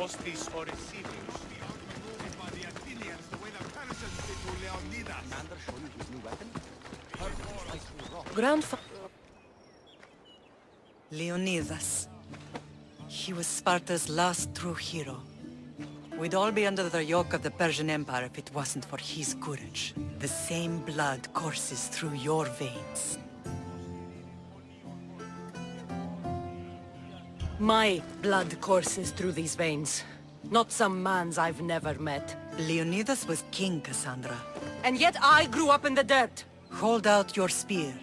hostis or receivers. Leonidas. He was Sparta's last true hero. We'd all be under the yoke of the Persian Empire if it wasn't for his courage. The same blood courses through your veins. My blood courses through these veins. Not some man's I've never met. Leonidas was king, Cassandra. And yet I grew up in the dirt. Hold out your spear.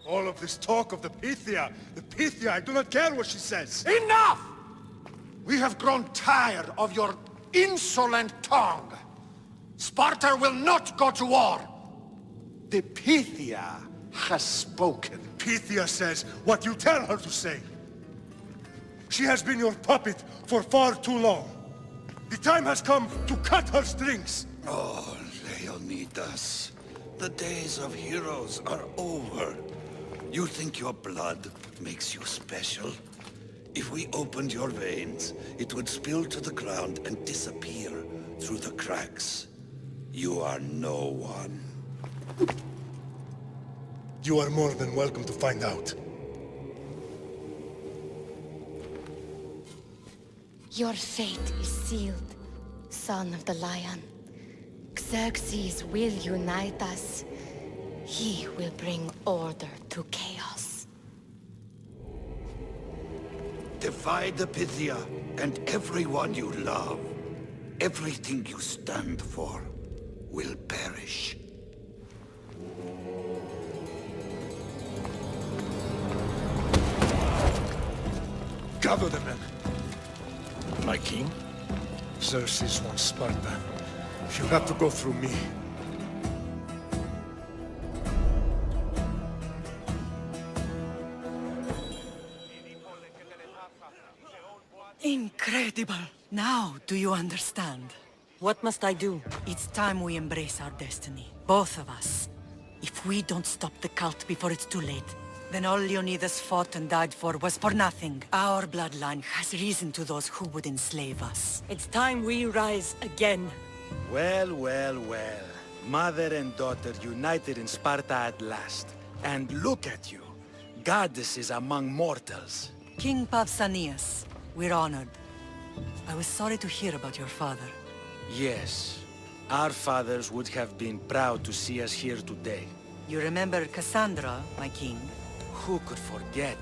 All of this talk of the Pythia, I do not care what she says. Enough! We have grown tired of your insolent tongue. Sparta will not go to war. The Pythia has spoken. Pythia says what you tell her to say. She has been your puppet for far too long. The time has come to cut her strings. Oh, Leonidas. The days of heroes are over. You think your blood makes you special? If we opened your veins, it would spill to the ground and disappear through the cracks. You are no one. You are more than welcome to find out. Your fate is sealed, son of the lion. Xerxes will unite us. He will bring order to chaos. Defy the Pythia and everyone you love. Everything you stand for will perish. Gather the men. My king? Xerxes wants Sparta. You have to go through me. Incredible! Now, do you understand? What must I do? It's time we embrace our destiny. Both of us. If we don't stop the cult before it's too late, then all Leonidas fought and died for was for nothing. Our bloodline has reason to those who would enslave us. It's time we rise again. Well, well, well. Mother and daughter united in Sparta at last. And look at you. Goddesses among mortals. King Pausanias, we're honored. I was sorry to hear about your father. Yes. Our fathers would have been proud to see us here today. You remember Cassandra, my king? Who could forget?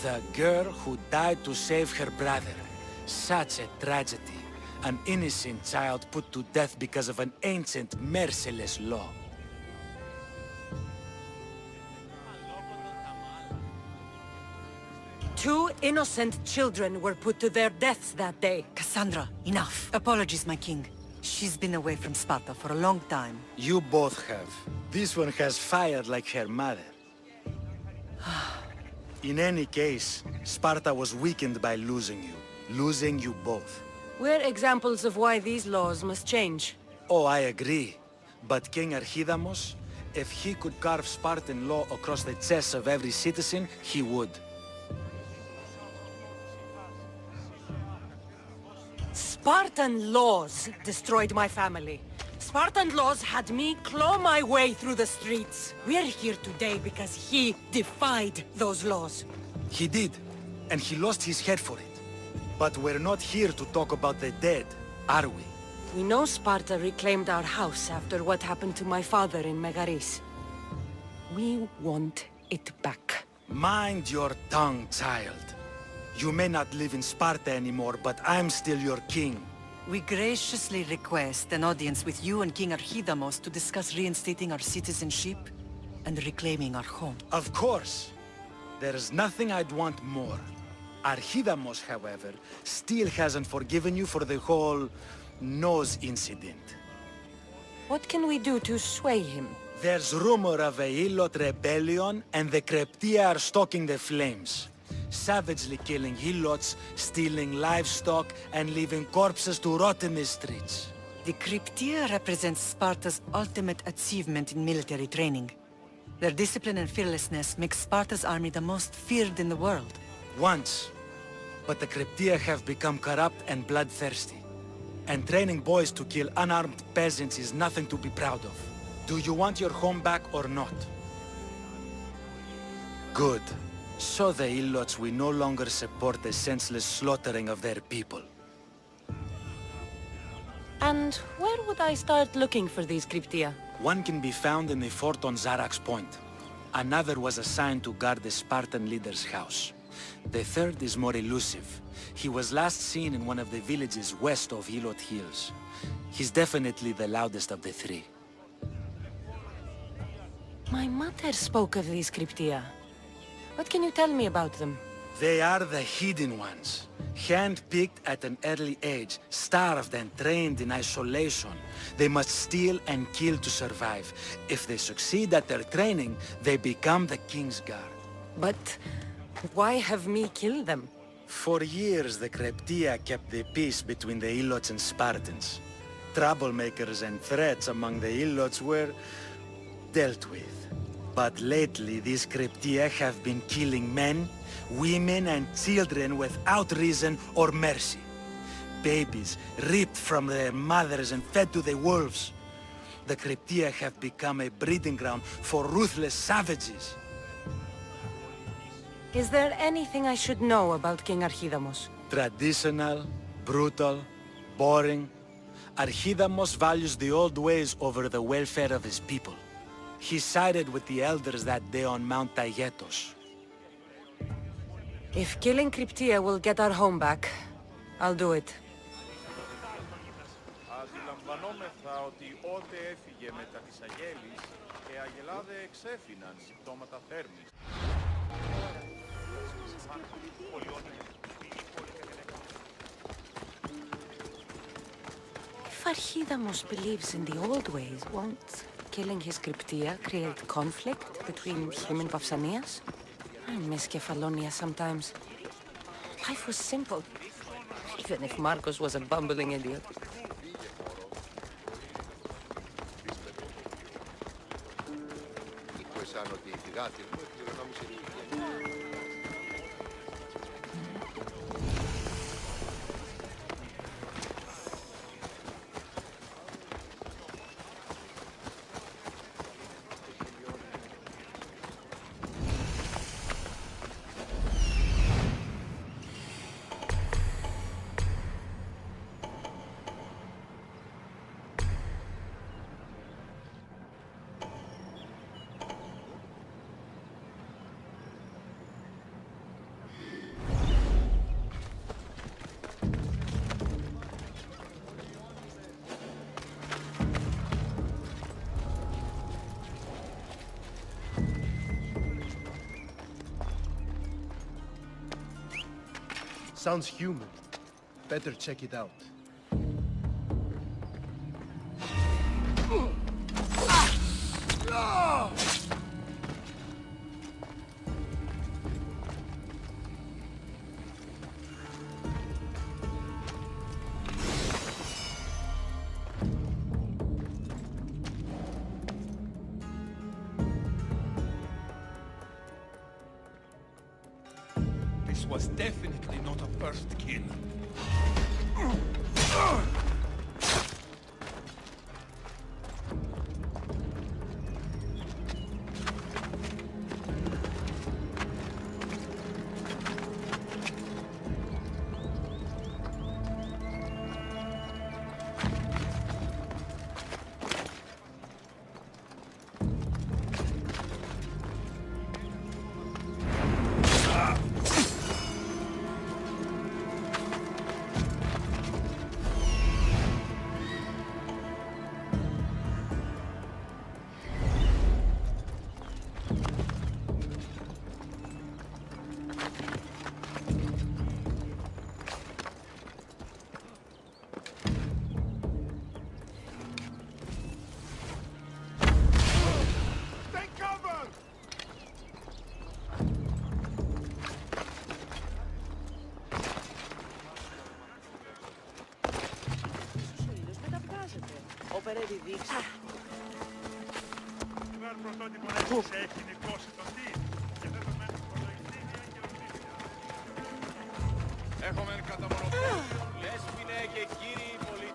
The girl who died to save her brother. Such a tragedy. An innocent child put to death because of an ancient, merciless law. Two innocent children were put to their deaths that day. Cassandra, enough. Apologies, my king. She's been away from Sparta for a long time. You both have. This one has fired like her mother. In any case, Sparta was weakened by losing you. Losing you both. We're examples of why these laws must change. Oh, I agree. But King Archidamos, if he could carve Spartan law across the chests of every citizen, he would. Spartan laws destroyed my family. Spartan laws had me claw my way through the streets. We're here today because he defied those laws. He did, and he lost his head for it. But we're not here to talk about the dead, are we? We know Sparta reclaimed our house after what happened to my father in Megaris. We want it back. Mind your tongue, child. You may not live in Sparta anymore, but I'm still your king. We graciously request an audience with you and King Archidamos to discuss reinstating our citizenship and reclaiming our home. Of course. There's nothing I'd want more. Archidamos, however, still hasn't forgiven you for the whole nose incident. What can we do to sway him? There's rumor of a Hilot rebellion, and the Kreptia are stalking the flames. Savagely killing Helots, stealing livestock, and leaving corpses to rot in the streets. The Cryptia represents Sparta's ultimate achievement in military training. Their discipline and fearlessness make Sparta's army the most feared in the world. Once. But the Cryptia have become corrupt and bloodthirsty. And training boys to kill unarmed peasants is nothing to be proud of. Do you want your home back or not? Good. So the Ilots will no longer support the senseless slaughtering of their people. And where would I start looking for these cryptia? One can be found in the fort on Zarak's Point. Another was assigned to guard the Spartan leader's house. The third is more elusive. He was last seen in one of the villages west of Hilot Hills. He's definitely the loudest of the three. My mother spoke of these cryptia. What can you tell me about them? They are the hidden ones. Hand-picked at an early age, starved and trained in isolation. They must steal and kill to survive. If they succeed at their training, they become the King's Guard. But why have me killed them? For years, the Cryptia kept the peace between the Ilots and Spartans. Troublemakers and threats among the Ilots were dealt with. But lately, these Cryptia have been killing men, women and children without reason or mercy. Babies ripped from their mothers and fed to the wolves. The Cryptia have become a breeding ground for ruthless savages. Is there anything I should know about King Archidamos? Traditional, brutal, boring. Archidamos values the old ways over the welfare of his people. He sided with the elders that day on Mount Taygetos. If killing Cryptia will get our home back, I'll do it. Αντιλαμβανόμεθα ότι ότε έφυγε μετά της Αγέλης και αγελάδε εξέφυναν συμπτώματα θέρμης. If Archidamos believes in the old ways, won't killing his Cryptia create conflict between him and Pausanias? I miss Kefalonia sometimes. Life was simple, even if Marcos was a bumbling idiot. Sounds human. Better check it out. This was definitely not a first kill. επιδείξεις. Έχουμε καταμονωτό. Λέσποινε και κύριοι πολίτες.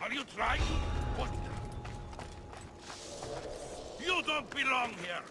Are you trying? What? You don't belong here!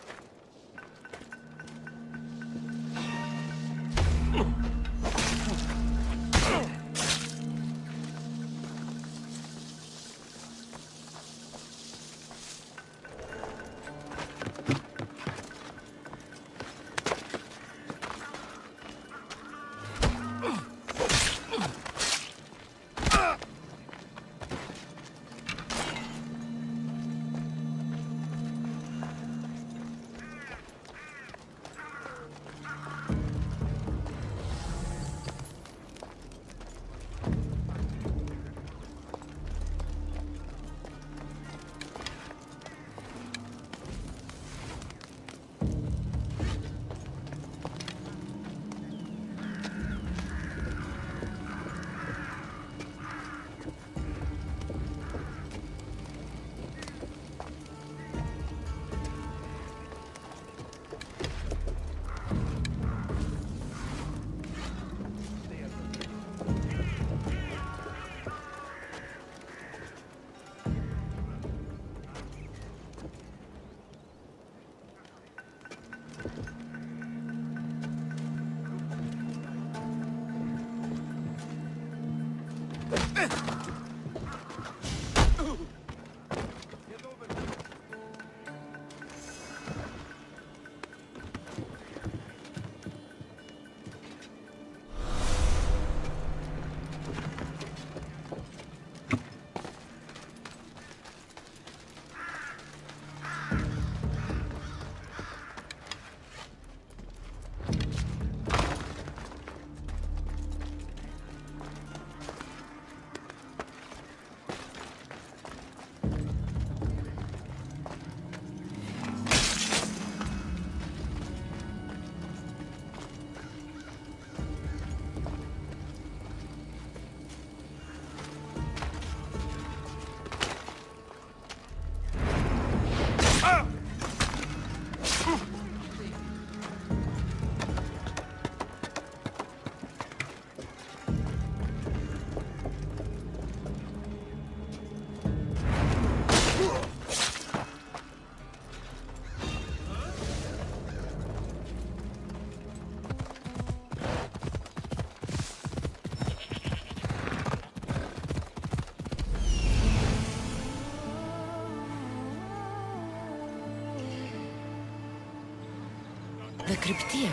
The Cryptia.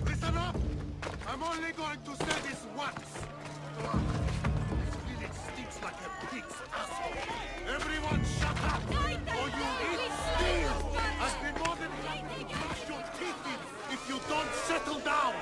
Listen up! I'm only going to say this once. Ugh. This village stinks like a pig's asshole. Everyone shut up! Or you eat steel! I'd be more than happy to crush your teeth in if you don't settle down!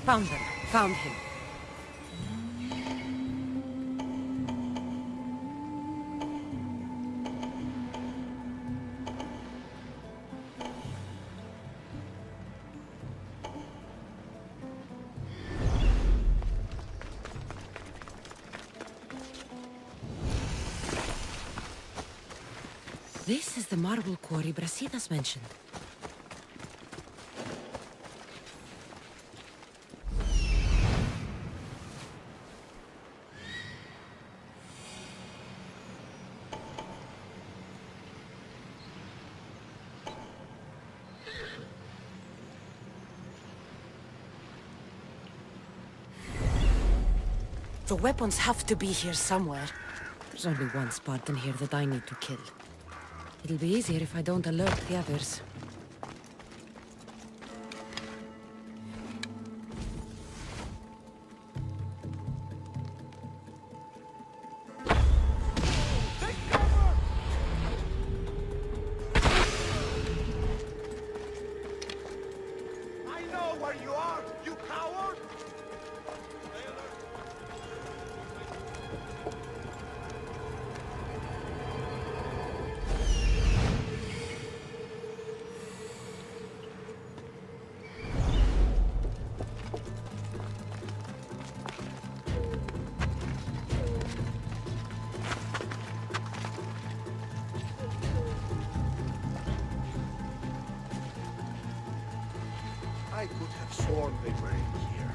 Found them. Found him. This is the marble quarry Brasidas mentioned. The weapons have to be here somewhere. There's only one Spartan here that I need to kill. It'll be easier if I don't alert the others. I know where you are, you coward! I could have sworn they were in here.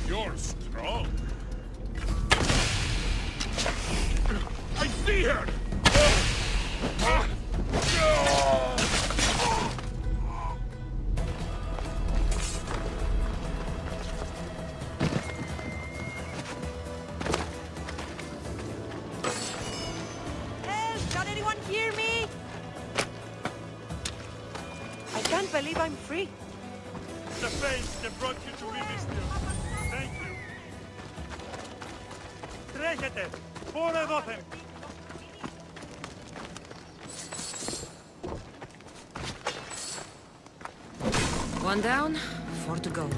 You're strong. I see her! Help! Can anyone hear me? I can't believe I'm free. The face that brought you to me, mister. Thank you. Τρέχετε! Πόρε δόθεν! One down, 4 to go.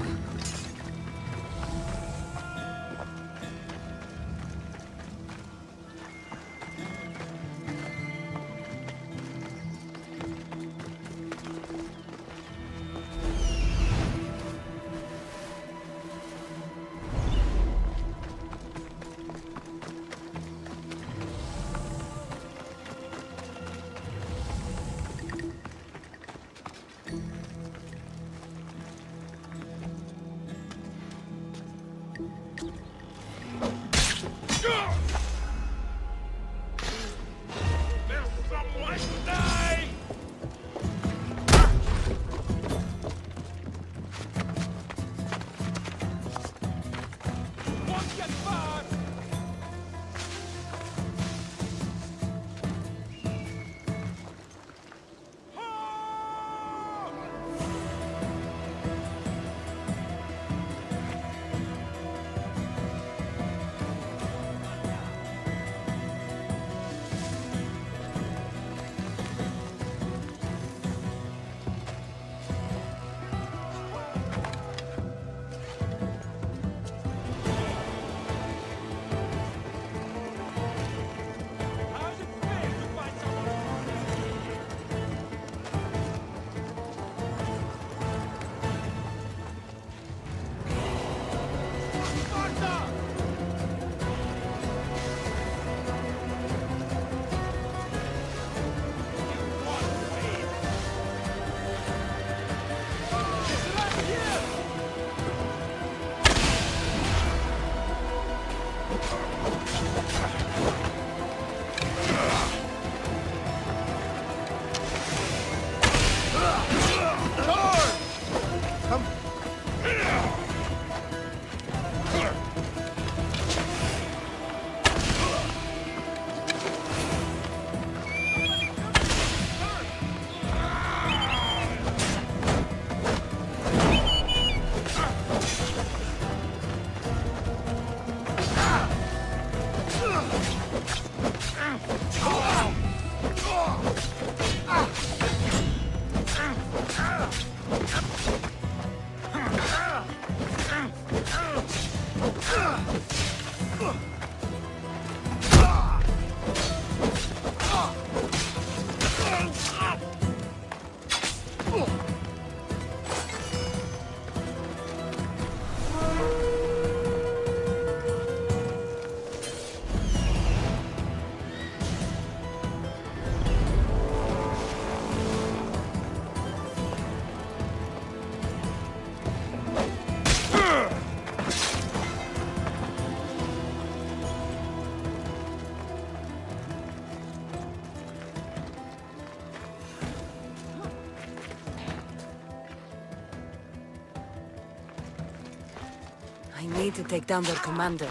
I need to take down their commander.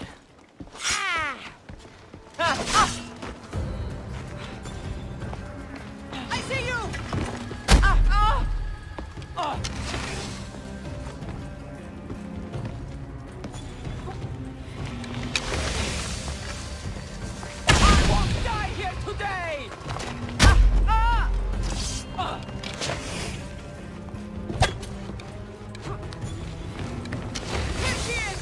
I see you! I won't die here today! Here she is!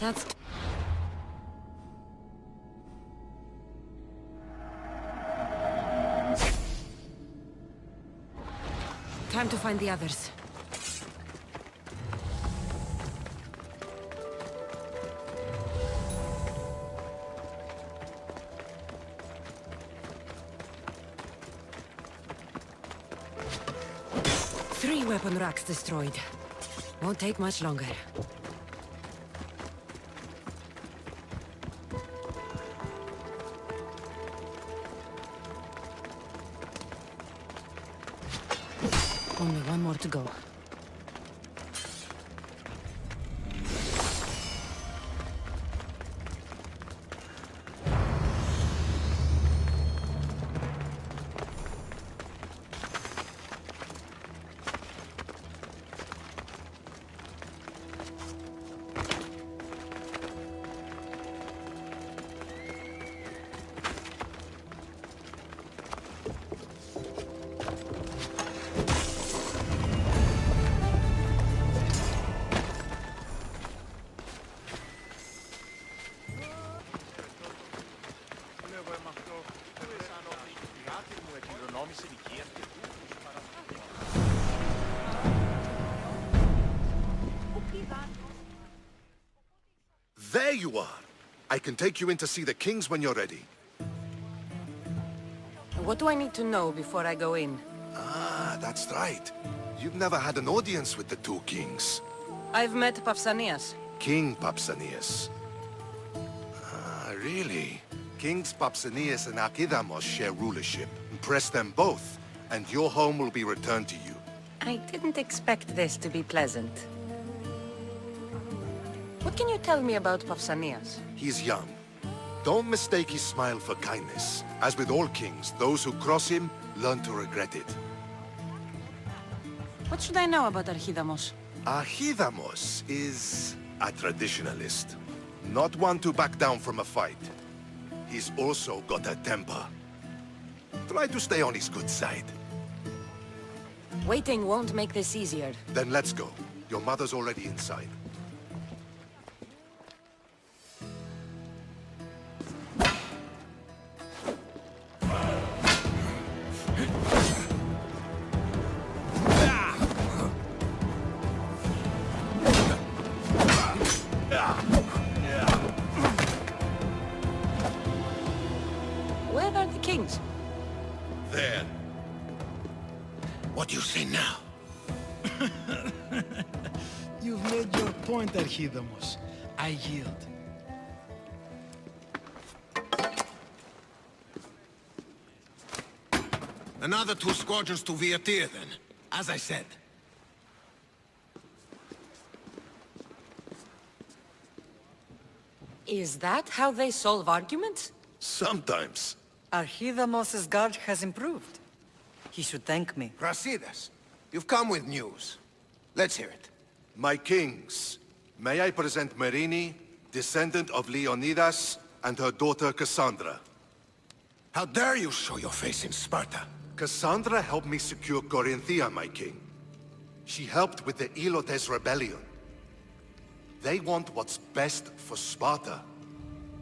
That's... Time to find the others. Three weapon racks destroyed. Won't take much longer. Only one more to go. There you are! I can take you in to see the kings when you're ready. What do I need to know before I go in? Ah, that's right. You've never had an audience with the two kings. I've met Pausanias. King Pausanias. Ah, really? Kings Pausanias and Archidamos share rulership. Impress them both, and your home will be returned to you. I didn't expect this to be pleasant. What can you tell me about Pausanias? He's young. Don't mistake his smile for kindness. As with all kings, those who cross him learn to regret it. What should I know about Archidamos? Archidamos is a traditionalist. Not one to back down from a fight. He's also got a temper. Try to stay on his good side. Waiting won't make this easier. Then let's go. Your mother's already inside. Where are the kings? There. What do you say now? You've made your point, Archidamos. I yield. Another 2 squadrons to Viatir, then. As I said. Is that how they solve arguments? Sometimes. Archidamos's guard has improved. He should thank me. Brasidas, you've come with news. Let's hear it. My kings, may I present Marini, descendant of Leonidas, and her daughter Cassandra. How dare you show your face in Sparta? Cassandra helped me secure Corinthia, my king. She helped with the Ilotes rebellion. They want what's best for Sparta.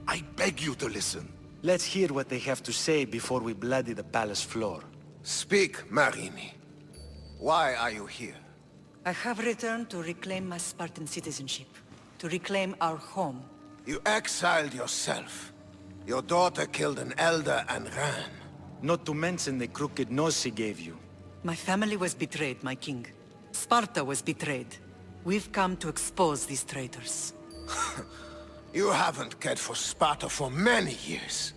I beg you to listen. Let's hear what they have to say before we bloody the palace floor. Speak, Marini. Why are you here? I have returned to reclaim my Spartan citizenship. To reclaim our home. You exiled yourself. Your daughter killed an elder and ran. Not to mention the crooked nose she gave you. My family was betrayed, my king. Sparta was betrayed. We've come to expose these traitors. You haven't cared for Sparta for many years.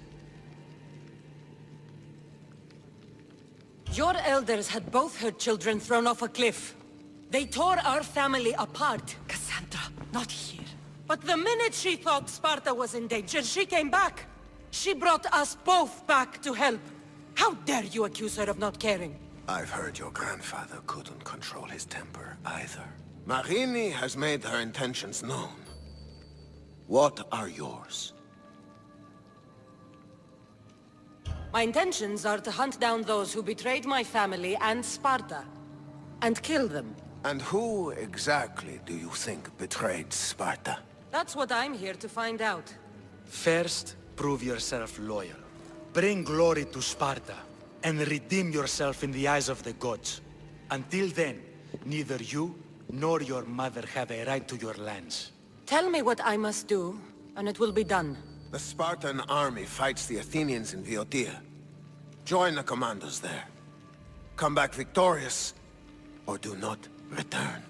Your elders had both her children thrown off a cliff. They tore our family apart. Cassandra, not here. But the minute she thought Sparta was in danger, she came back. She brought us both back to help. How dare you accuse her of not caring? I've heard your grandfather couldn't control his temper either. Marini has made her intentions known. What are yours? My intentions are to hunt down those who betrayed my family and Sparta, and kill them. And who exactly do you think betrayed Sparta? That's what I'm here to find out. First, prove yourself loyal. Bring glory to Sparta, and redeem yourself in the eyes of the gods. Until then, neither you nor your mother have a right to your lands. Tell me what I must do, and it will be done. The Spartan army fights the Athenians in Viotia. Join the commandos there. Come back victorious, or do not return.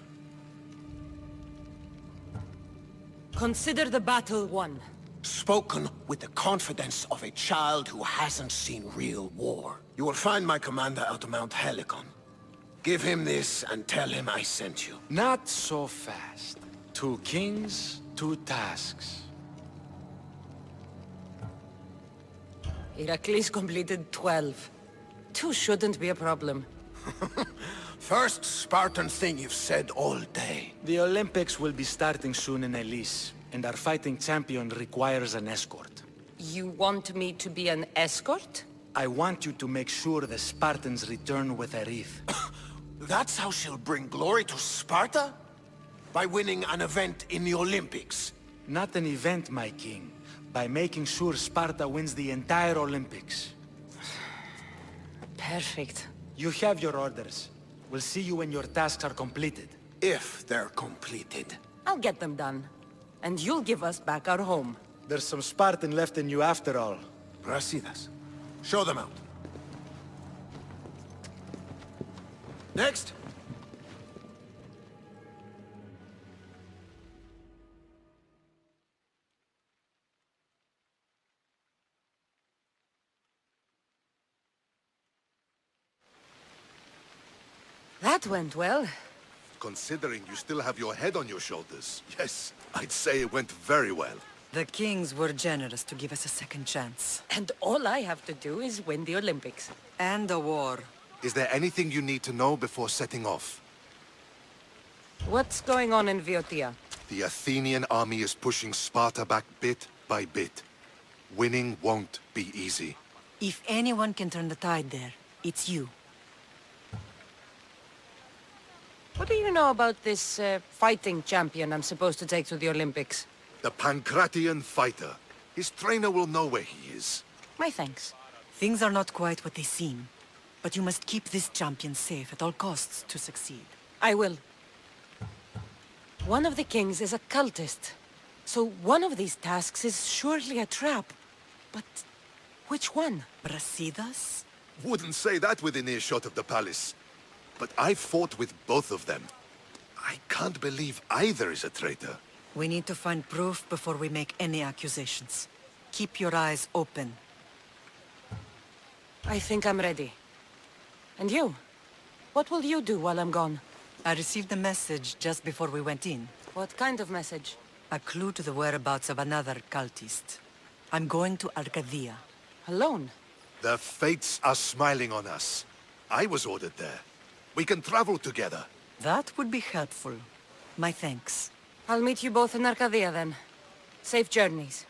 Consider the battle won. Spoken with the confidence of a child who hasn't seen real war. You will find my commander out of Mount Helicon. Give him this and tell him I sent you. Not so fast. 2 kings, 2 tasks. Heracles completed 12. 2 shouldn't be a problem. First Spartan thing you've said all day. The Olympics will be starting soon in Elise, and our fighting champion requires an escort. You want me to be an escort? I want you to make sure the Spartans return with a wreath. That's how she'll bring glory to Sparta? By winning an event in the Olympics? Not an event, my king. By making sure Sparta wins the entire Olympics. Perfect. You have your orders. We'll see you when your tasks are completed. If they're completed. I'll get them done. And you'll give us back our home. There's some Spartan left in you after all. Brasidas, show them out. Next! That went well. Considering you still have your head on your shoulders, yes, I'd say it went very well. The kings were generous to give us a second chance. And all I have to do is win the Olympics. And a war. Is there anything you need to know before setting off? What's going on in Viotia? The Athenian army is pushing Sparta back bit by bit. Winning won't be easy. If anyone can turn the tide there, it's you. What do you know about this fighting champion I'm supposed to take to the Olympics? The Pancratian fighter. His trainer will know where he is. My thanks. Things are not quite what they seem. But you must keep this champion safe at all costs to succeed. I will. One of the kings is a cultist. So one of these tasks is surely a trap. But which one? Brasidas? Wouldn't say that within earshot of the palace. But I fought with both of them. I can't believe either is a traitor. We need to find proof before we make any accusations. Keep your eyes open. I think I'm ready. And you? What will you do while I'm gone? I received a message just before we went in. What kind of message? A clue to the whereabouts of another cultist. I'm going to Arcadia. Alone? The fates are smiling on us. I was ordered there. We can travel together. That would be helpful. My thanks. I'll meet you both in Arcadia then. Safe journeys.